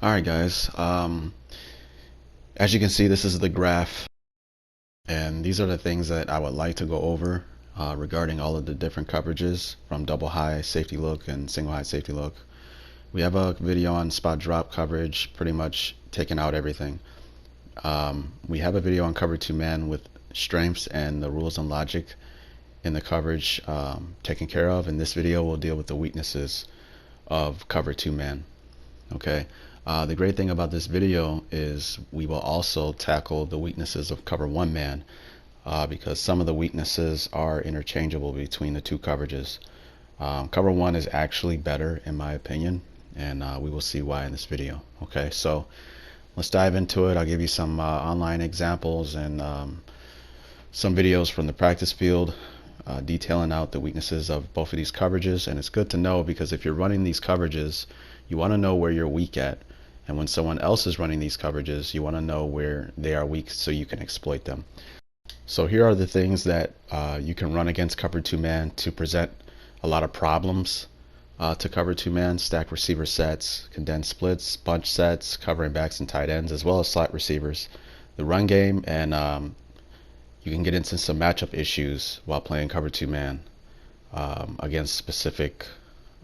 Alright guys, as you can see, this is the graph, and these are the things that I would like to go over regarding all of the different coverages from double high safety look and single high safety look. We have a video on spot drop coverage, pretty much taking out everything. We have a video on cover 2 man with strengths and the rules and logic in the coverage taken care of. In this video we'll deal with the weaknesses of cover 2 man. Okay. The great thing about this video is we will also tackle the weaknesses of cover 1 man because some of the weaknesses are interchangeable between the two coverages. Cover 1 is actually better in my opinion, and we will see why in this video. Okay, so let's dive into it. I'll give you some online examples and some videos from the practice field detailing out the weaknesses of both of these coverages. And it's good to know, because if you're running these coverages, you want to know where you're weak at, and when someone else is running these coverages, you want to know where they are weak so you can exploit them. So here are the things that you can run against cover 2 man to present a lot of problems to cover 2 man: stack receiver sets, condensed splits, bunch sets, covering backs and tight ends, as well as slot receivers, the run game, and you can get into some matchup issues while playing cover 2 man against specific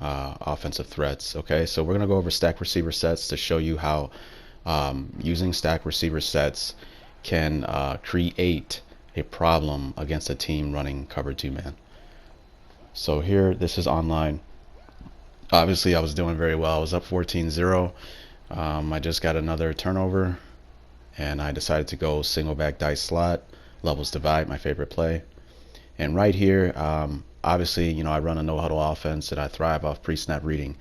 offensive threats. Okay, so we're going to go over stack receiver sets to show you how using stack receiver sets can create a problem against a team running cover 2 man. So here, this is online. Obviously I was doing very well. I was up 14-0. I just got another turnover and I decided to go single back dice slot, levels divide, my favorite play. And right here, obviously, you know, I run a no huddle offense and I thrive off pre-snap reading.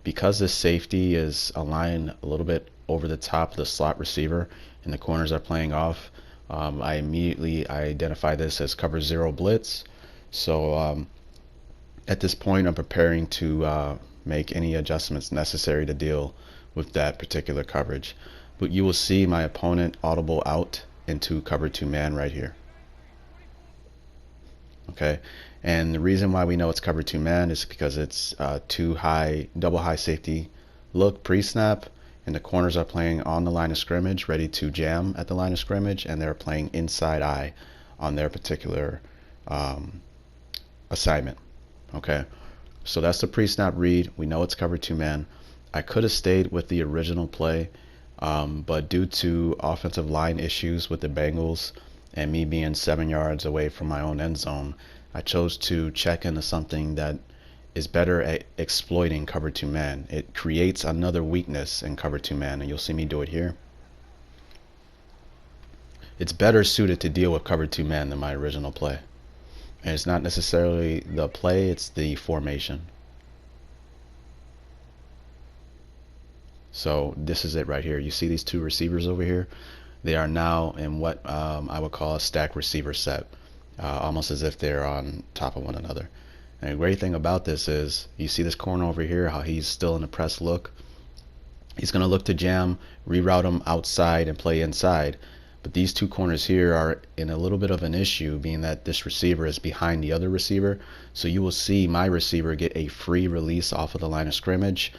Because this safety is aligned a little bit over the top of the slot receiver and the corners are playing off, I immediately identify this as cover 0 blitz. So at this point, I'm preparing to make any adjustments necessary to deal with that particular coverage. But you will see my opponent audible out into cover 2 man right here. Okay, and the reason why we know it's cover 2 man is because it's too high, double high safety look pre-snap, and the corners are playing on the line of scrimmage, ready to jam at the line of scrimmage, and they're playing inside eye on their particular assignment. Okay, so that's the pre-snap read. We know it's cover 2 man. I could have stayed with the original play, but due to offensive line issues with the Bengals and me being 7 yards away from my own end zone, I chose to check into something that is better at exploiting cover 2 man. It creates another weakness in cover 2 man, and you'll see me do it here. It's better suited to deal with cover 2 man than my original play. And it's not necessarily the play, it's the formation. So this is it right here. You see these two receivers over here? They are now in what I would call a stack receiver set, almost as if they're on top of one another. And the great thing about this is, you see this corner over here, how he's still in the press look. He's going to look to jam, reroute him outside and play inside. But these two corners here are in a little bit of an issue, being that this receiver is behind the other receiver. So you will see my receiver get a free release off of the line of scrimmage,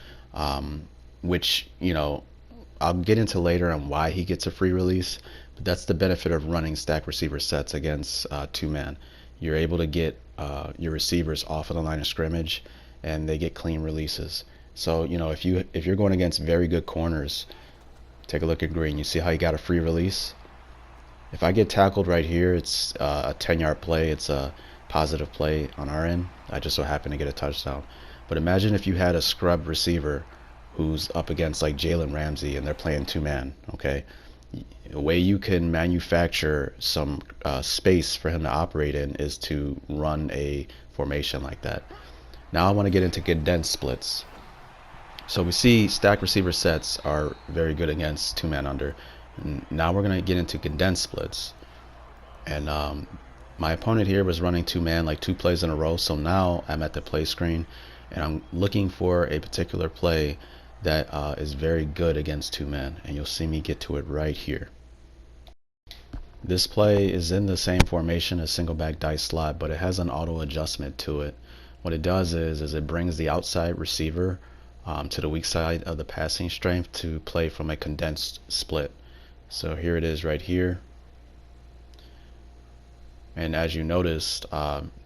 which, you know, I'll get into later on why he gets a free release. But that's the benefit of running stack receiver sets against 2 man. You're able to get your receivers off of the line of scrimmage and they get clean releases. So, you know, if you're going against very good corners, take a look at green. You see how he got a free release? If I get tackled right here, it's a 10-yard play. It's a positive play on our end. I just so happen to get a touchdown. But imagine if you had a scrub receiver who's up against like Jalen Ramsey and they're playing 2 man. Okay, the way you can manufacture some space for him to operate in is to run a formation like that. Now I want to get into condensed splits. So we see stack receiver sets are very good against 2 man under. Now we're going to get into condensed splits, and my opponent here was running 2 man like 2 plays in a row. So now I'm at the play screen and I'm looking for a particular play that is very good against 2 man, and you'll see me get to it right here. This play is in the same formation as single back dice slot, but it has an auto adjustment to it. What it does is it brings the outside receiver to the weak side of the passing strength to play from a condensed split. So here it is right here. And as you noticed,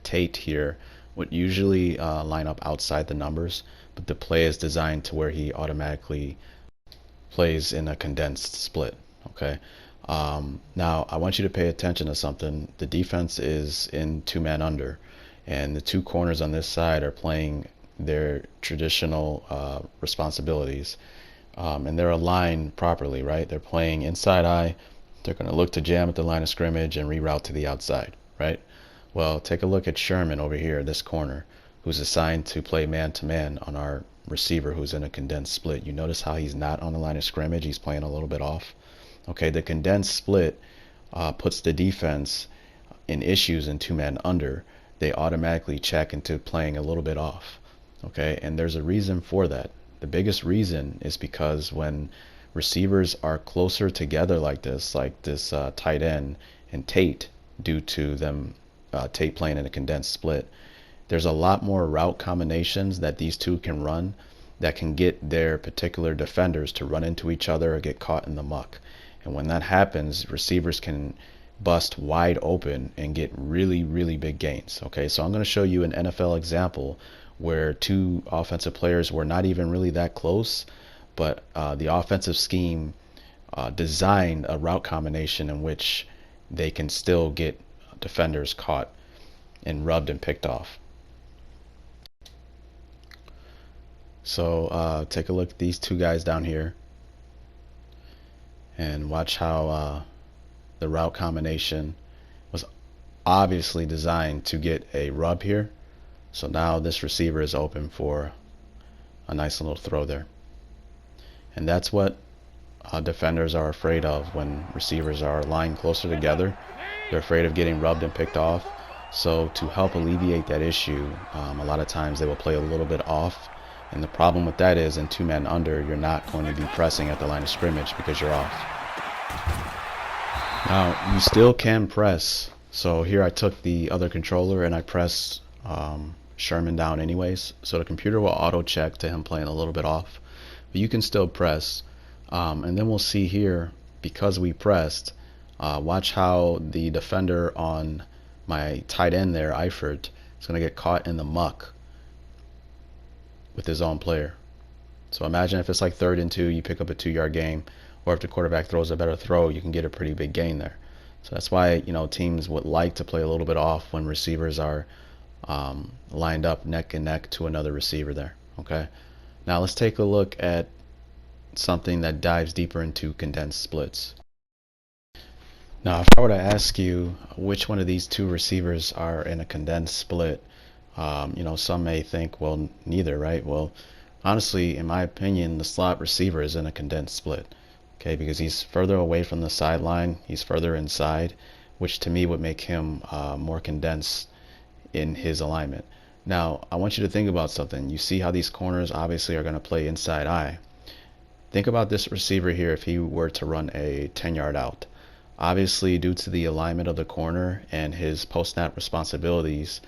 Tate here would usually line up outside the numbers, but the play is designed to where he automatically plays in a condensed split. Okay. Now I want you to pay attention to something. The defense is in two-man under, and the two corners on this side are playing their traditional responsibilities, and they're aligned properly, right? They're playing inside eye. They're going to look to jam at the line of scrimmage and reroute to the outside, right? Well, take a look at Sherman over here, this corner, who's assigned to play man-to-man on our receiver who's in a condensed split. You notice how he's not on the line of scrimmage. He's playing a little bit off. Okay, the condensed split puts the defense in issues in two-man under. They automatically check into playing a little bit off. Okay, and there's a reason for that. The biggest reason is because when receivers are closer together like this tight end and Tate, due to them Tate playing in a condensed split, there's a lot more route combinations that these two can run that can get their particular defenders to run into each other or get caught in the muck. And when that happens, receivers can bust wide open and get really, really big gains. Okay, so I'm going to show you an NFL example where two offensive players were not even really that close, but the offensive scheme designed a route combination in which they can still get defenders caught and rubbed and picked off. So take a look at these two guys down here and watch how the route combination was obviously designed to get a rub here. So now this receiver is open for a nice little throw there. And that's what defenders are afraid of when receivers are lined closer together. They're afraid of getting rubbed and picked off. So to help alleviate that issue, a lot of times they will play a little bit off. And the problem with that is in two-man under, you're not going to be pressing at the line of scrimmage because you're off. Now, you still can press. So here I took the other controller and I pressed Sherman down anyways. So the computer will auto check to him playing a little bit off. But you can still press. And then we'll see here, because we pressed, watch how the defender on my tight end there, Eifert, is going to get caught in the muck with his own player. So imagine if it's like 3rd and 2, you pick up a 2-yard gain, or if the quarterback throws a better throw, you can get a pretty big gain there. So that's why, you know, teams would like to play a little bit off when receivers are lined up neck and neck to another receiver there. Okay, now let's take a look at something that dives deeper into condensed splits. Now, if I were to ask you which one of these two receivers are in a condensed split, you know, some may think, well, neither, right? Well, honestly, in my opinion, the slot receiver is in a condensed split, okay, because he's further away from the sideline, he's further inside, which to me would make him more condensed in his alignment. Now, I want you to think about something. You see how these corners obviously are going to play inside eye. Think about this receiver here if he were to run a 10-yard out. Obviously, due to the alignment of the corner and his post-snap responsibilities,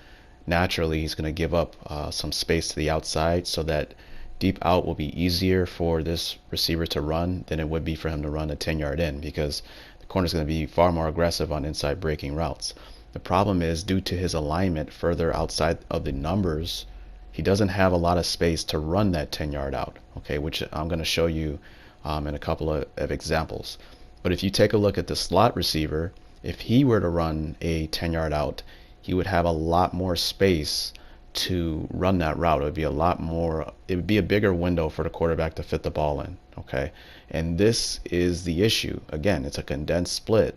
naturally he's going to give up some space to the outside, so that deep out will be easier for this receiver to run than it would be for him to run a 10-yard in, because the corner is going to be far more aggressive on inside breaking routes. The problem is, due to his alignment further outside of the numbers, he doesn't have a lot of space to run that 10-yard out, okay, which I'm going to show you in a couple of examples. But if you take a look at the slot receiver, if he were to run a 10-yard out, he would have a lot more space to run that route. It would be a lot more, it would be a bigger window for the quarterback to fit the ball in, okay? And this is the issue. Again, it's a condensed split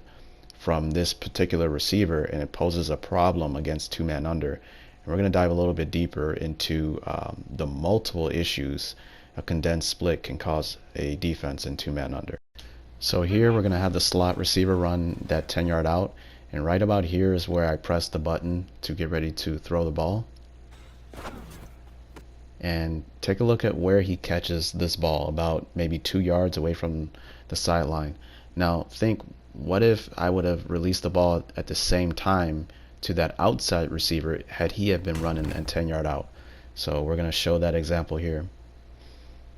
from this particular receiver, and it poses a problem against two-man under. And we're going to dive a little bit deeper into the multiple issues a condensed split can cause a defense in two-man under. So here we're going to have the slot receiver run that 10-yard out, and right about here is where I press the button to get ready to throw the ball. And take a look at where he catches this ball, about maybe 2 yards away from the sideline. Now think, what if I would have released the ball at the same time to that outside receiver had he have been running a 10-yard out? So we're going to show that example here.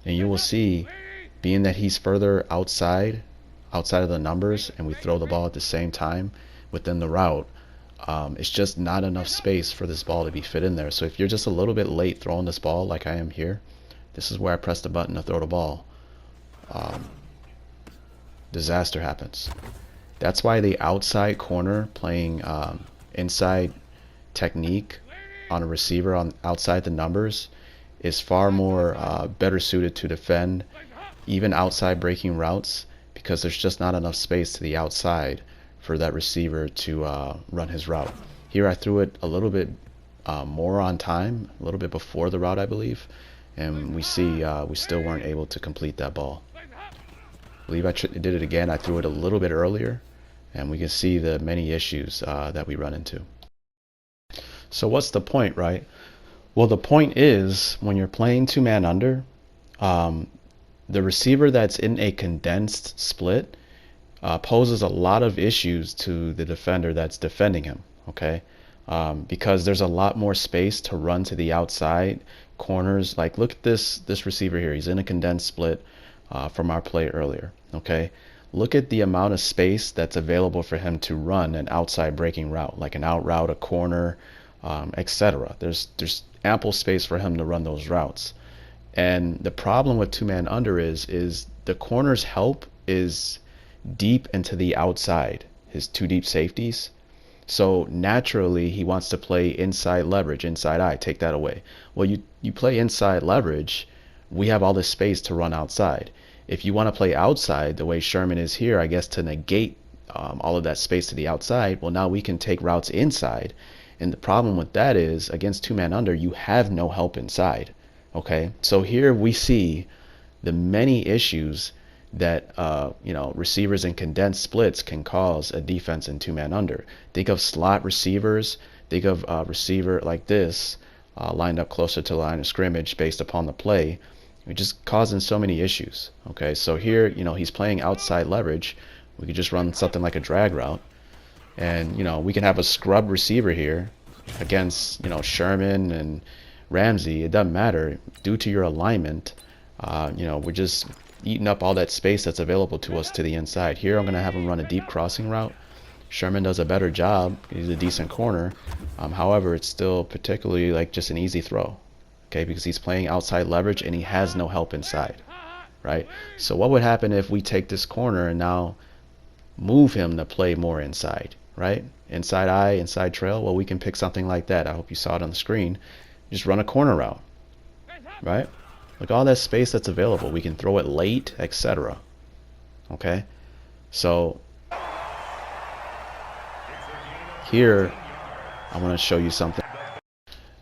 And you will see, being that he's further outside of the numbers, and we throw the ball at the same time within the route, it's just not enough space for this ball to be fit in there. So if you're just a little bit late throwing this ball, like I am here, this is where I press the button to throw the ball. Disaster happens. That's why the outside corner playing inside technique on a receiver on outside the numbers is far more better suited to defend even outside breaking routes, because there's just not enough space to the outside for that receiver to run his route. Here I threw it a little bit more on time, a little bit before the route, I believe, and we see we still weren't able to complete that ball. I believe I did it again. I threw it a little bit earlier, and we can see the many issues that we run into. So what's the point, right? Well, the point is, when you're playing two-man under, the receiver that's in a condensed split poses a lot of issues to the defender that's defending him, okay? Because there's a lot more space to run to the outside corners. Like, look at this receiver here. He's in a condensed split from our play earlier, okay? Look at the amount of space that's available for him to run an outside breaking route, like an out route, a corner, etc. There's ample space for him to run those routes. And the problem with two-man under is the corner's help is deep into the outside, his two deep safeties. So naturally he wants to play inside leverage, inside eye, take that away. Well, you play inside leverage, we have all this space to run outside. If you want to play outside the way Sherman is here, I guess to negate all of that space to the outside, well, now we can take routes inside. And the problem with that is, against two-man under, you have no help inside. Okay, so here we see the many issues that receivers in condensed splits can cause a defense in two-man under. Think of slot receivers. Think of a receiver like this lined up closer to the line of scrimmage based upon the play. It's just causing so many issues. Okay, so here he's playing outside leverage. We could just run something like a drag route, and we can have a scrub receiver here against Sherman and Ramsey. It doesn't matter. Due to your alignment, we're just eating up all that space that's available to us to the inside. Here I'm going to have him run a deep crossing route. Sherman does a better job. He's a decent corner. However, it's still particularly like just an easy throw, okay, because he's playing outside leverage and he has no help inside, right? So what would happen if we take this corner and now move him to play more inside, right? Inside eye, inside trail. Well, we can pick something like that. I hope you saw it on the screen. Just run a corner route, right? Look, all that space that's available. We can throw it late, etc. Okay, so here I want to show you something.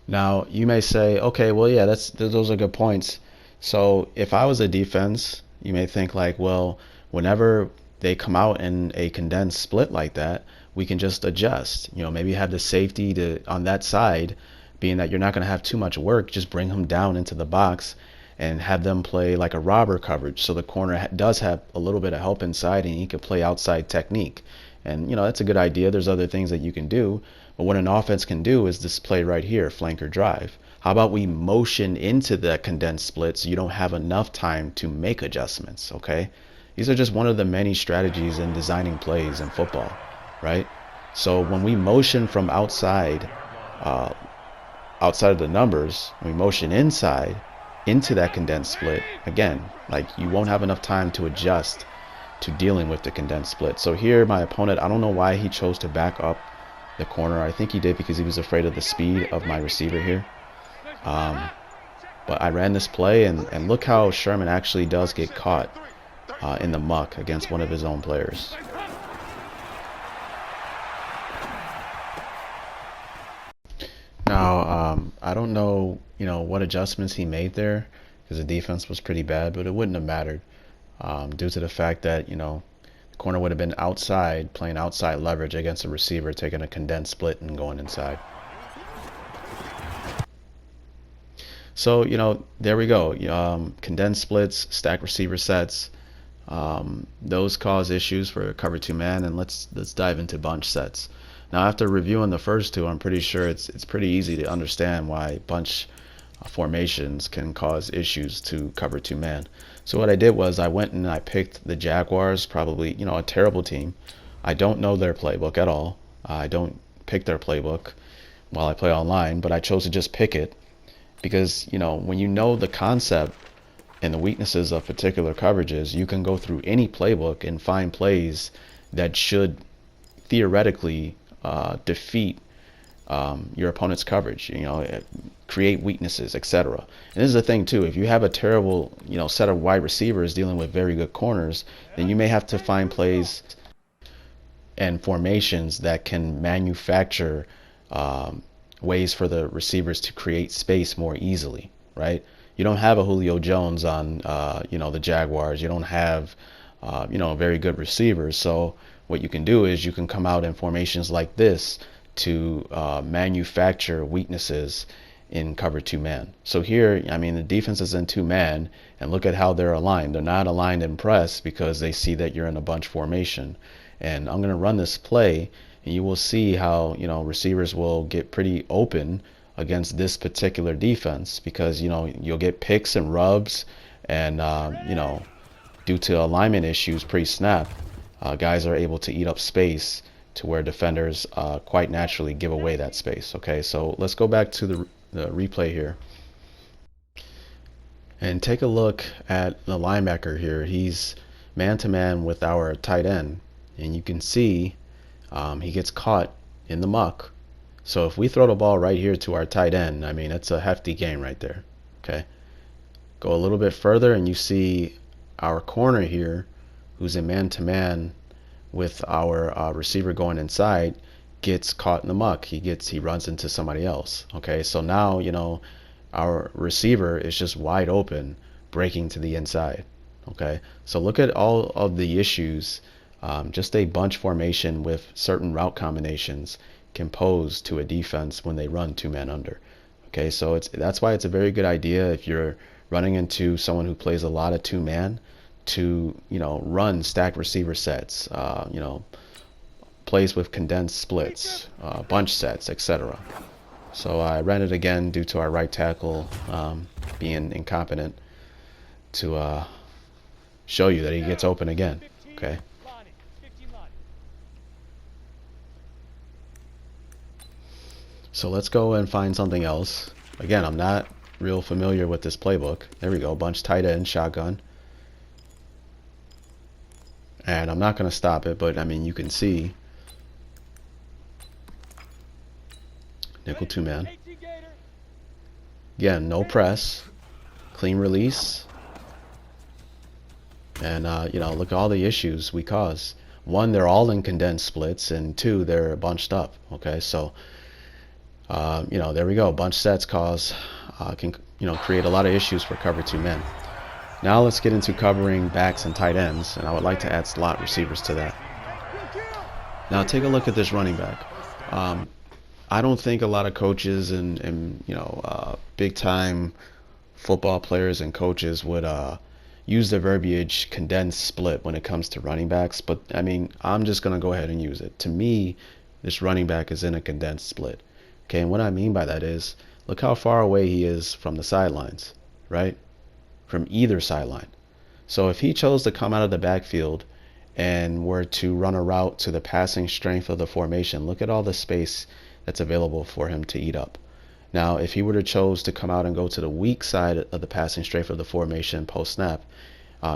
Now you may say, okay, well, yeah, those are good points. So if I was a defense, you may think like, well, whenever they come out in a condensed split like that, we can just adjust. Maybe have the safety on that side, being that you're not going to have too much work, just bring them down into the box and have them play like a robber coverage, so the corner does have a little bit of help inside and he can play outside technique. And that's a good idea. There's other things that you can do, but what an offense can do is this play right here, flanker drive. How about we motion into the condensed split so you don't have enough time to make adjustments? Okay, these are just one of the many strategies in designing plays in football, right? So when we motion from outside of the numbers, we motion inside into that condensed split, again, like you won't have enough time to adjust to dealing with the condensed split. So here my opponent, I don't know why he chose to back up the corner. I think he did because he was afraid of the speed of my receiver here. But I ran this play, and look how Sherman actually does get caught in the muck against one of his own players. Now, I don't know, what adjustments he made there, because the defense was pretty bad, but it wouldn't have mattered due to the fact that, the corner would have been outside, playing outside leverage against a receiver, taking a condensed split and going inside. So, there we go. Condensed splits, stack receiver sets, those cause issues for cover two man, and let's dive into bunch sets. Now, after reviewing the first two, I'm pretty sure it's pretty easy to understand why bunch formations can cause issues to cover two man. So what I did was I went and I picked the Jaguars, probably, you know, a terrible team. I don't know their playbook at all. I don't pick their playbook while I play online, but I chose to just pick it because, you know, when you know the concept and the weaknesses of particular coverages, you can go through any playbook and find plays that should theoretically defeat your opponent's coverage, you know, create weaknesses, etc. And this is the thing too, if you have a terrible, you know, set of wide receivers dealing with very good corners, then you may have to find plays and formations that can manufacture ways for the receivers to create space more easily, right? You don't have a Julio Jones on, you know, the Jaguars. You don't have, you know, very good receivers. So what you can do is you can come out in formations like this to manufacture weaknesses in cover two man. So here, I mean, the defense is in two man, and look at how they're aligned. They're not aligned in press because they see that you're in a bunch formation. And I'm going to run this play, and you will see how, you know, receivers will get pretty open against this particular defense because, you know, you'll get picks and rubs, and you know, due to alignment issues pre-snap, guys are able to eat up space to where defenders quite naturally give away that space. Okay, so let's go back to the replay here and take a look at the linebacker here. He's man-to-man with our tight end, and you can see he gets caught in the muck. So if we throw the ball right here to our tight end, I mean, it's a hefty game right there. Okay, go a little bit further and you see our corner here, who's in man-to-man with our receiver going inside, gets caught in the muck. He runs into somebody else. Okay, so now, you know, our receiver is just wide open, breaking to the inside. Okay, so look at all of the issues just a bunch formation with certain route combinations can pose to a defense when they run two man under. Okay, so that's why it's a very good idea if you're running into someone who plays a lot of two man to, you know, run stacked receiver sets, you know, plays with condensed splits, bunch sets, etc. So I ran it again due to our right tackle being incompetent to show you that he gets open again. Okay. So let's go and find something else. Again, I'm not real familiar with this playbook. There we go, bunch tight end, shotgun. And I'm not going to stop it, but I mean, you can see nickel two man. Again, no press, clean release. And, you know, look at all the issues we cause. One, they're all in condensed splits, and two, they're bunched up. Okay, so, you know, there we go. Bunch sets can, you know, create a lot of issues for cover two men. Now let's get into covering backs and tight ends, and I would like to add slot receivers to that. Now take a look at this running back. I don't think a lot of coaches and you know, big time football players and coaches would use the verbiage condensed split when it comes to running backs, but I mean, I'm just going to go ahead and use it. To me, this running back is in a condensed split. Okay, and what I mean by that is, look how far away he is from the sidelines, right? From either sideline. So if he chose to come out of the backfield and were to run a route to the passing strength of the formation, look at all the space that's available for him to eat up. Now, if he would have chose to come out and go to the weak side of the passing strength of the formation post-snap,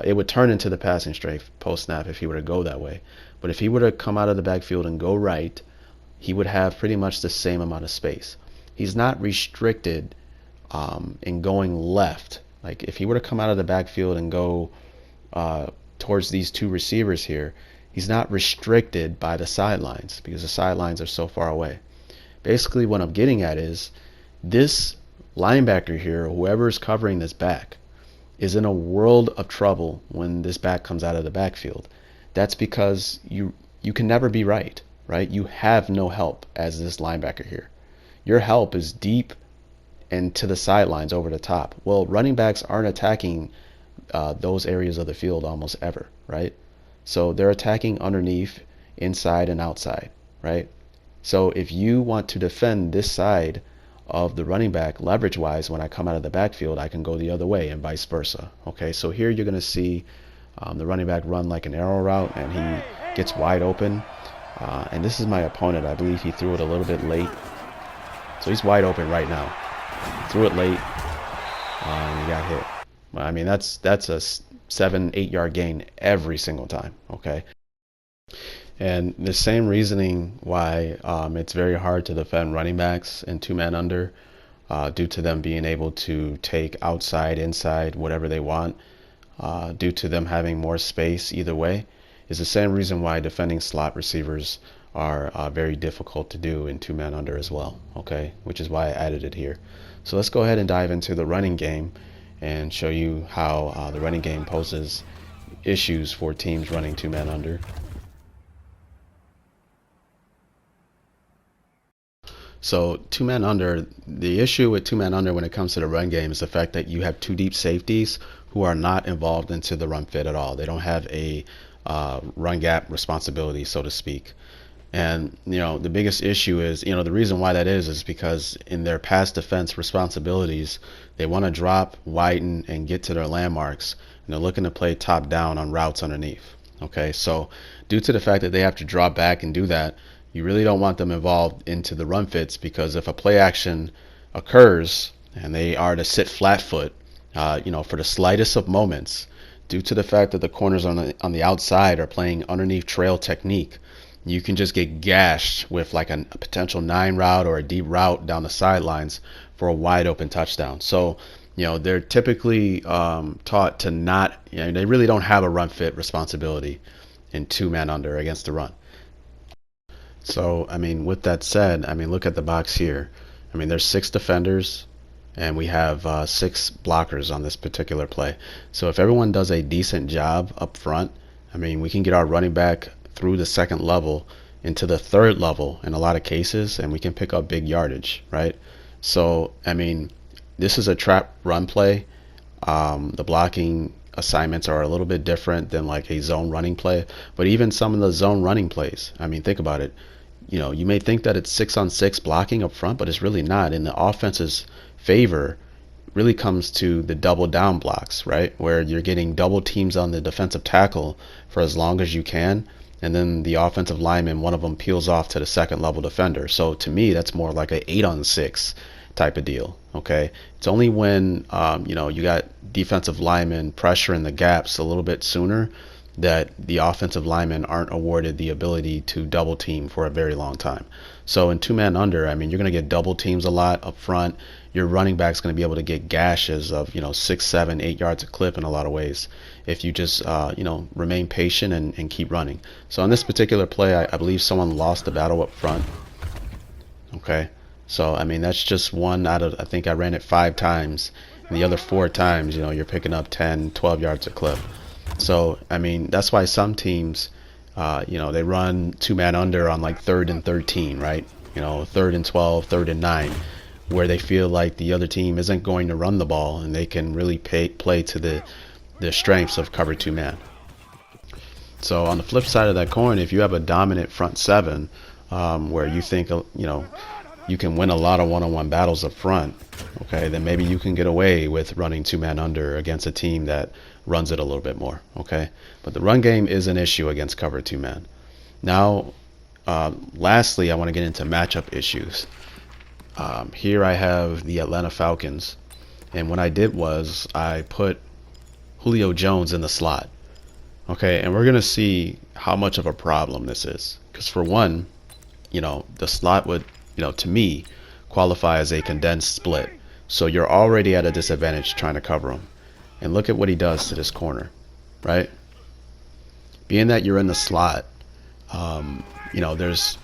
it would turn into the passing strength post-snap if he were to go that way. But if he were to come out of the backfield and go right, he would have pretty much the same amount of space. He's not restricted in going left. Like if he were to come out of the backfield and go towards these two receivers here, he's not restricted by the sidelines because the sidelines are so far away. Basically what I'm getting at is this linebacker here, whoever's covering this back, is in a world of trouble when this back comes out of the backfield. That's because you can never be right? You have no help as this linebacker here. Your help is deep and to the sidelines over the top. Well, running backs aren't attacking those areas of the field almost ever, right? So they're attacking underneath, inside, and outside, right? So if you want to defend this side of the running back leverage wise. When I come out of the backfield, I can go the other way and vice versa. Okay, so here you're going to see the running back run like an arrow route, and he gets wide open. And this is my opponent. I believe he threw it a little bit late. So he's wide open right now. Threw it late, and he got hit. I mean, that's a 7-8 yard gain every single time. Okay. And the same reasoning why it's very hard to defend running backs in two-man under, due to them being able to take outside, inside, whatever they want, due to them having more space either way, is the same reason why defending slot receivers are very difficult to do in two-man under as well. Okay, which is why I added it here. So let's go ahead and dive into the running game and show you how the running game poses issues for teams running two-man under. So two-man under, the issue with two-man under when it comes to the run game is the fact that you have two deep safeties who are not involved into the run fit at all. They don't have a run gap responsibility, so to speak. And the biggest issue is, the reason why that is because in their pass defense responsibilities, they want to drop, widen, and get to their landmarks, and they're looking to play top down on routes underneath. Okay, so due to the fact that they have to drop back and do that, you really don't want them involved into the run fits, because if a play action occurs and they are to sit flat foot, for the slightest of moments, due to the fact that the corners on the outside are playing underneath trail technique, you can just get gashed with like a potential 9 route or a deep route down the sidelines for a wide open touchdown. So they're typically taught to not, they really don't have a run fit responsibility in two-man under against the run. So, I mean, with that said, I mean, look at the box here. I mean, there's 6 defenders, and we have 6 blockers on this particular play. So if everyone does a decent job up front, I mean, we can get our running back through the second level into the third level in a lot of cases, and we can pick up big yardage, right? So, I mean, this is a trap run play. The blocking assignments are a little bit different than like a zone running play, but even some of the zone running plays, I mean, think about it. You may think that it's 6-on-6 blocking up front, but it's really not. In the offense's favor really comes to the double down blocks, right? Where you're getting double teams on the defensive tackle for as long as you can, and then the offensive lineman, one of them peels off to the second level defender. So to me, that's more like a 8-on-6 type of deal. Okay, it's only when you got defensive linemen pressuring the gaps a little bit sooner that the offensive linemen aren't awarded the ability to double team for a very long time. So in two-man under, I mean, you're going to get double teams a lot up front. Your running back's going to be able to get gashes of 6, 7, 8 yards a clip in a lot of ways if you just remain patient and keep running. So on this particular play, I believe someone lost the battle up front. Okay, so I mean, that's just one out of, I think I ran it 5 times, and the other 4 times you're picking up 10, 12 yards a clip. So I mean, that's why some teams they run two-man under on like 3rd and 13, right? 3rd and 12, 3rd and 9, where they feel like the other team isn't going to run the ball, and they can really play to the strengths of cover 2-man. So on the flip side of that coin, if you have a dominant front 7, where you think you can win a lot of one-on-one battles up front, okay, then maybe you can get away with running two-man under against a team that runs it a little bit more, okay? But the run game is an issue against cover 2-man. Now, lastly, I want to get into matchup issues. Here I have the Atlanta Falcons, and what I did was I put Julio Jones in the slot, okay? And we're going to see how much of a problem this is, because for one, the slot would, to me, qualify as a condensed split. So you're already at a disadvantage trying to cover him. And look at what he does to this corner, right? Being that you're in the slot, there's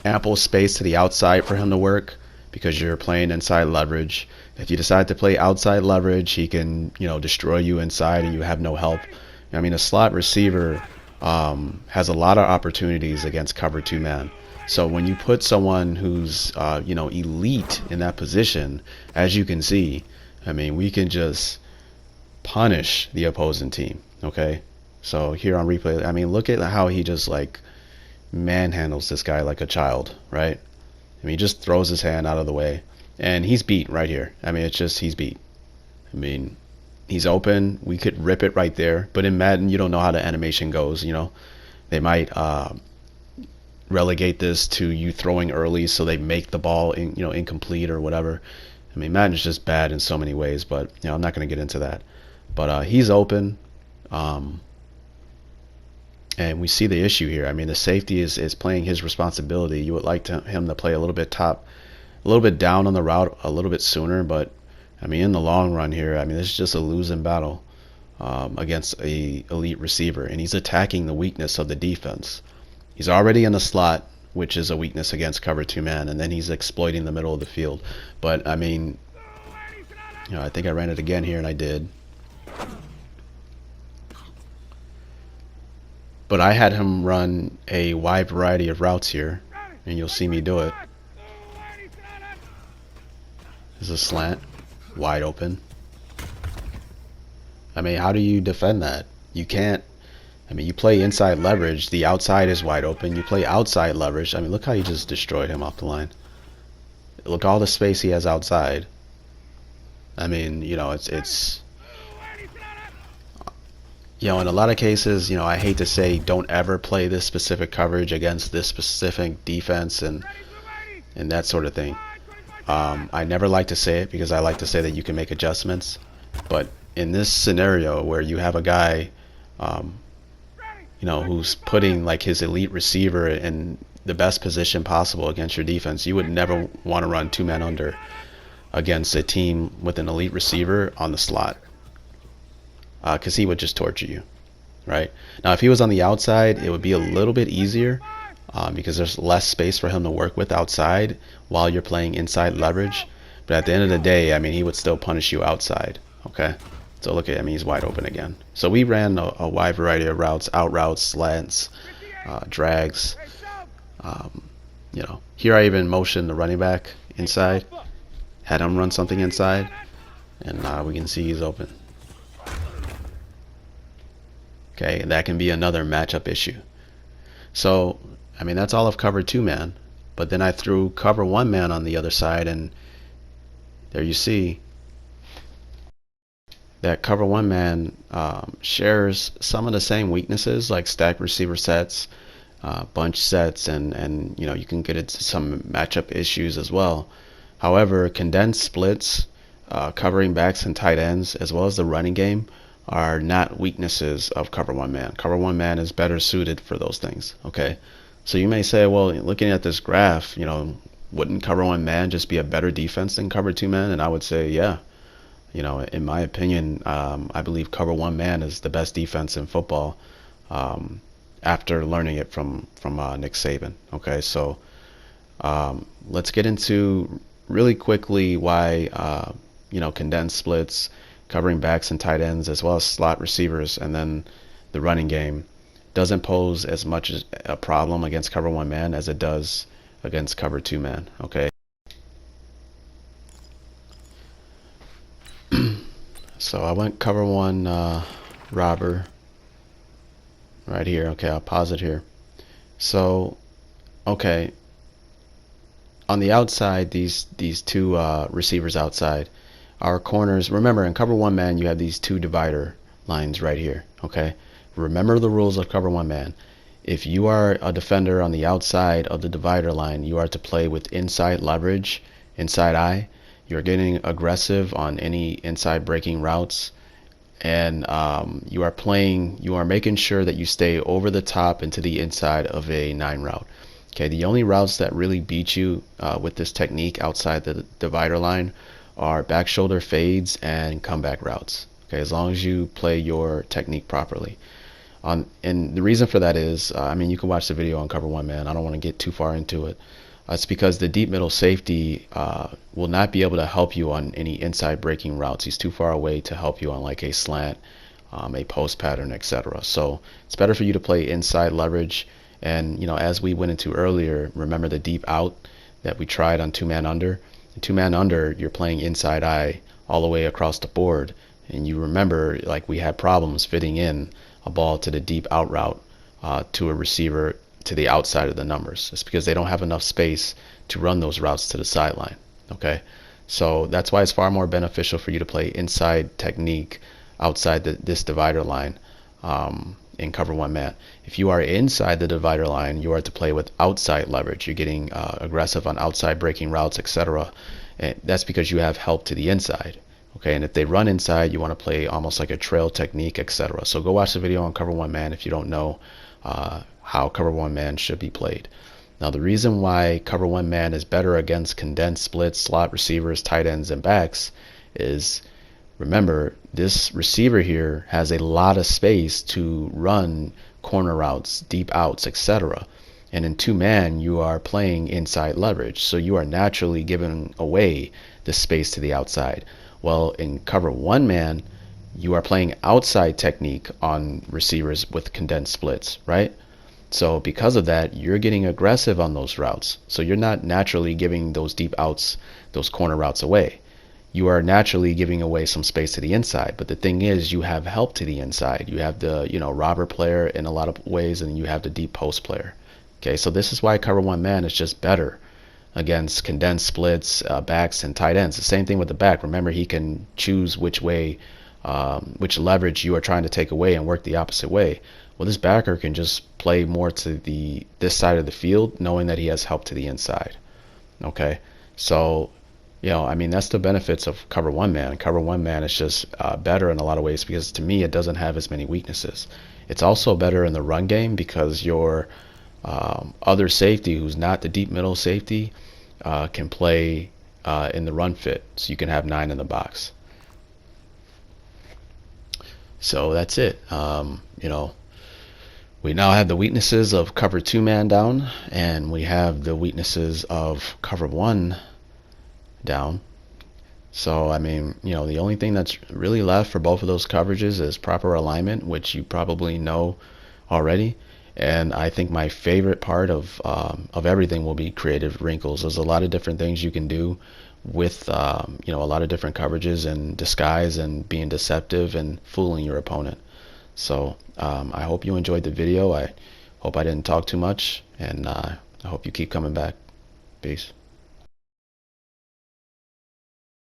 ample space to the outside for him to work because you're playing inside leverage. If you decide to play outside leverage, he can, destroy you inside and you have no help. I mean, a slot receiver has a lot of opportunities against cover 2-man. So when you put someone who's, elite in that position, as you can see, I mean, we can just punish the opposing team, okay? So here on replay, I mean, look at how he just like manhandles this guy like a child, right? I mean, he just throws his hand out of the way. And he's beat right here. I mean, it's just he's beat. I mean, he's open. We could rip it right there. But in Madden, you don't know how the animation goes. You know, they might relegate this to you throwing early, so they make the ball incomplete or whatever. I mean, Madden's just bad in so many ways. But I'm not going to get into that. But he's open. And we see the issue here. I mean, the safety is playing his responsibility. You would like him to play a little bit top, a little bit down on the route a little bit sooner. But I mean, in the long run here, I mean, this is just a losing battle against a elite receiver, and he's attacking the weakness of the defense. He's already in the slot, which is a weakness against cover two man, and then he's exploiting the middle of the field. But I mean, I think I ran it again here, and I did. But I had him run a wide variety of routes here, and you'll see me do it. There's a slant, wide open. I mean, how do you defend that? You can't. I mean, you play inside leverage, the outside is wide open. You play outside leverage. I mean, look how you just destroyed him off the line. Look all the space he has outside. I mean, it's in a lot of cases, I hate to say don't ever play this specific coverage against this specific defense and that sort of thing. I never like to say it because I like to say that you can make adjustments. But in this scenario where you have a guy, who's putting like his elite receiver in the best position possible against your defense, you would never want to run two-man under against a team with an elite receiver on the slot. Because he would just torture you, right? Now, if he was on the outside, it would be a little bit easier because there's less space for him to work with outside while you're playing inside leverage. But at the end of the day, I mean, he would still punish you outside, okay? So look at, I mean, he's wide open again. So we ran a wide variety of routes, out routes, slants, drags. Here I even motioned the running back inside, had him run something inside, and we can see he's open. Okay, that can be another matchup issue. So, I mean, that's all of cover two man. But then I threw cover one man on the other side, and there you see that cover one man shares some of the same weaknesses like stack receiver sets, bunch sets, and you can get into some matchup issues as well. However, condensed splits, covering backs and tight ends, as well as the running game, are not weaknesses of cover one man. Cover one man is better suited for those things. Okay, so you may say, well, looking at this graph, wouldn't cover one man just be a better defense than cover two man? And I would say, yeah. In my opinion, I believe cover one man is the best defense in football after learning it from Nick Saban. Okay, so let's get into really quickly why condensed splits, covering backs and tight ends, as well as slot receivers, and then the running game doesn't pose as much as a problem against cover one man as it does against cover two man. Okay. So I went cover one robber right here. Okay, I'll pause it here. So, okay, on the outside, these two receivers outside, our corners, remember in cover one man you have these two divider lines right here. Okay, remember the rules of cover one man. If you are a defender on the outside of the divider line, you are to play with inside leverage, inside eye. You're getting aggressive on any inside breaking routes, and you are making sure that you stay over the top into the inside of a 9 route. Okay, the only routes that really beat you with this technique outside the divider line are back shoulder fades and comeback routes. Okay, as long as you play your technique properly. And the reason for that is, I mean, you can watch the video on cover one man. I don't want to get too far into it. It's because the deep middle safety will not be able to help you on any inside breaking routes. He's too far away to help you on like a slant, a post pattern, etc. So it's better for you to play inside leverage. And as we went into earlier, remember the deep out that we tried on two-man under? Two-man under, you're playing inside eye all the way across the board. And you remember, like, we had problems fitting in a ball to the deep out route to a receiver to the outside of the numbers. It's because they don't have enough space to run those routes to the sideline. Okay, So that's why it's far more beneficial for you to play inside technique outside this divider line in cover one man. If you are inside the divider line, you are to play with outside leverage. You're getting aggressive on outside breaking routes, etc. And that's because you have help to the inside. Okay, and if they run inside, you want to play almost like a trail technique, etc. So go watch the video on cover one man if you don't know how cover one man should be played. Now the reason why cover one man is better against condensed splits, slot receivers, tight ends, and backs is, remember, this receiver here has a lot of space to run corner routes, deep outs, etc. And in two man, you are playing inside leverage, so you are naturally giving away the space to the outside. Well, in cover one man, you are playing outside technique on receivers with condensed splits, right? So because of that, you're getting aggressive on those routes. So you're not naturally giving those deep outs, those corner routes away. You are naturally giving away some space to the inside. But the thing is, you have help to the inside. You have the, robber player in a lot of ways, and you have the deep post player. Okay, so this is why cover one man is just better against condensed splits, backs, and tight ends. The same thing with the back. Remember, he can choose which way, which leverage you are trying to take away and work the opposite way. Well, this backer can just play more to this side of the field, knowing that he has help to the inside. Okay, so I mean, that's the benefits of cover one man. Cover one man is just better in a lot of ways because, to me, it doesn't have as many weaknesses. It's also better in the run game because your other safety, who's not the deep middle safety, can play in the run fit, so you can have 9 in the box. So that's it. We now have the weaknesses of cover two man down, and we have the weaknesses of cover one down. So I mean, the only thing that's really left for both of those coverages is proper alignment, which you probably know already. And I think my favorite part of everything will be creative wrinkles. There's a lot of different things you can do with a lot of different coverages and disguise and being deceptive and fooling your opponent. So I hope you enjoyed the video. I hope I didn't talk too much, and I hope you keep coming back. Peace.